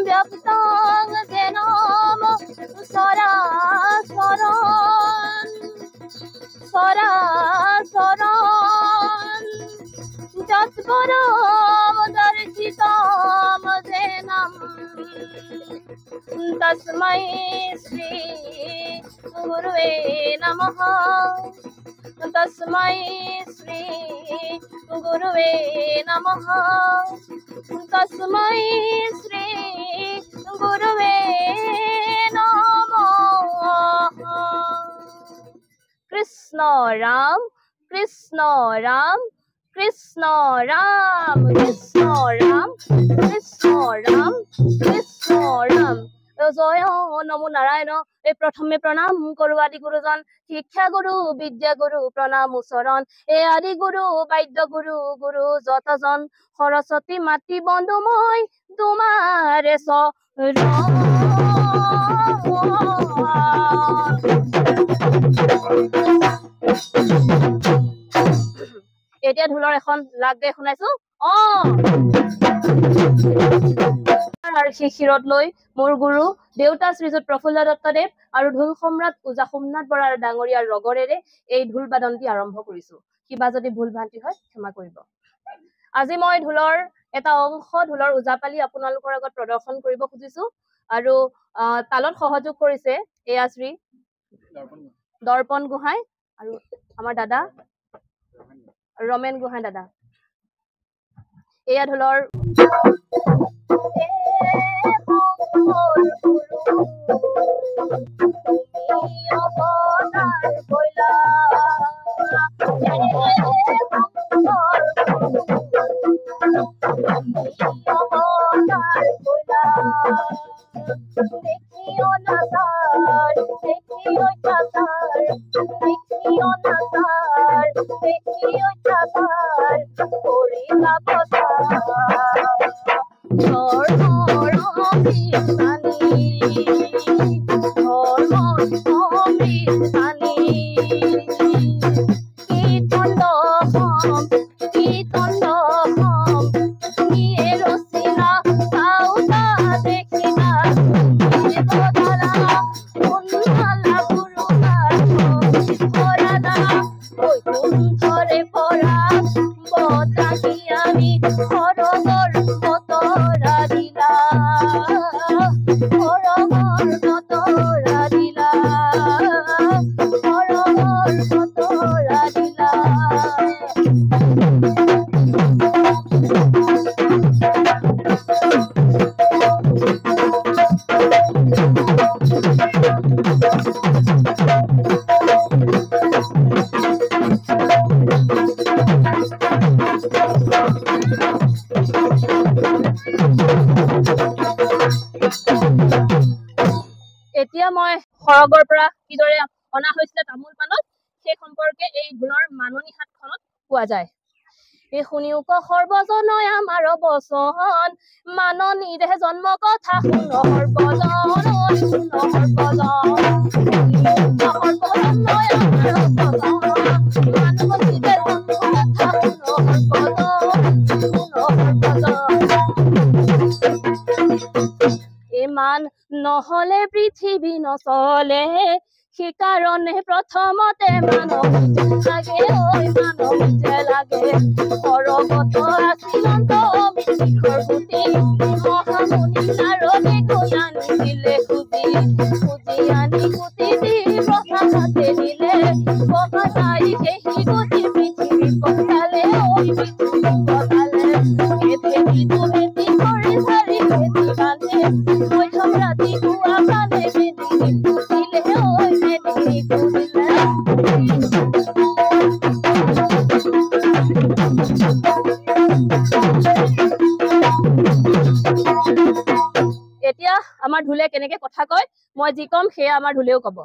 ব্যপ্তং genome সরাসরণ সরাসরণ যৎপরম দর্শিতম genome তস্मै Shri গুরুবে নমঃ তস্मै শ্রী গুরুবে নমঃ তস্मै শ্রী গুরুবে নমঃ কৃষ্ণ রাম কৃষ্ণ রাম কৃষ্ণ রাম কৃষ্ণ রাম কৃষ্ণ রাম কৃষ্ণ রাম জয় নমো নারায়ণ। এই প্রথমে প্রণাম করু আদি গুরুজন শিক্ষা গুরু বিদ্যা গুরু প্রণাম চরণ এই আদি গুরু বাদ্য গুরু গুরু যতজন সৰস্বতী মাতৃ বন্ধু মই তোমাৰে চৰণ। এতিয়া ঢোলৰ এখন লাগ গাই শুনাইছো শিৰত লৈ মোৰ গুৰু দেউতা শ্ৰীযুত প্ৰফুল্ল দত্তদেৱ আৰু ঢোল সম্ৰাট পূজা সোমনাথ বৰাৰ ডাঙৰীয়াৰ ৰগৰেৰে এই ঢোল বাদনটি আৰম্ভ কৰিছো। কিবা যদি ভুল ভ্ৰান্তি হয় ক্ষমা কৰিব। আজি মই ঢোলৰ এটা অংশ ঢোলৰ ওজাপালি আপোনালোকৰ আগত প্ৰদৰ্শন কৰিব খুজিছো আৰু তালত সহযোগ কৰিছে এয়া শ্ৰী দৰ্পণ গোহাঁই আৰু আমাৰ দাদা ৰমেন গোহাঁই দাদা। এয়া ঢোলৰ এতিয়া মই খৰগৰ পৰা কিদৰে অনা হৈছিলে তামোল পাণত সেই সম্পৰ্কে এই ঢোলৰ মাননি হাতখনত পোৱা যায়। এই শুনিও ক সৰ্বজনয় আমাৰ বচন মাননিৰে জন্ম কথা শুন সৰ্বজন শুন সৰ্বজনয় মান নহলে পৃথিৱী নচলে সেইকাৰণে প্ৰথমতে মানৱ লাগে ঐ মানৱ লাগে সৰগত আছিলন্ত শিখৰ গুটি মহামুনি নাৰদে গৈ আনিছিলে খুজি খুজি আনি গুটি দি প্ৰসাদতে দিলে পকাই সেই গুটি পৃথিৱী পকালে ঐ পৃথিৱী পকালে ভেটি ভেটি কৰি চাৰি ভেটি বান্ধে মধ্যম ৰাতি পুৱা কানে ভেটি দিলে ঐ ভেটি দিলে। এতিয়া আমাৰ ঢোলে কেনেকে কথা কয় মই যি কম সেয়া আমাৰ ঢোলেও কব।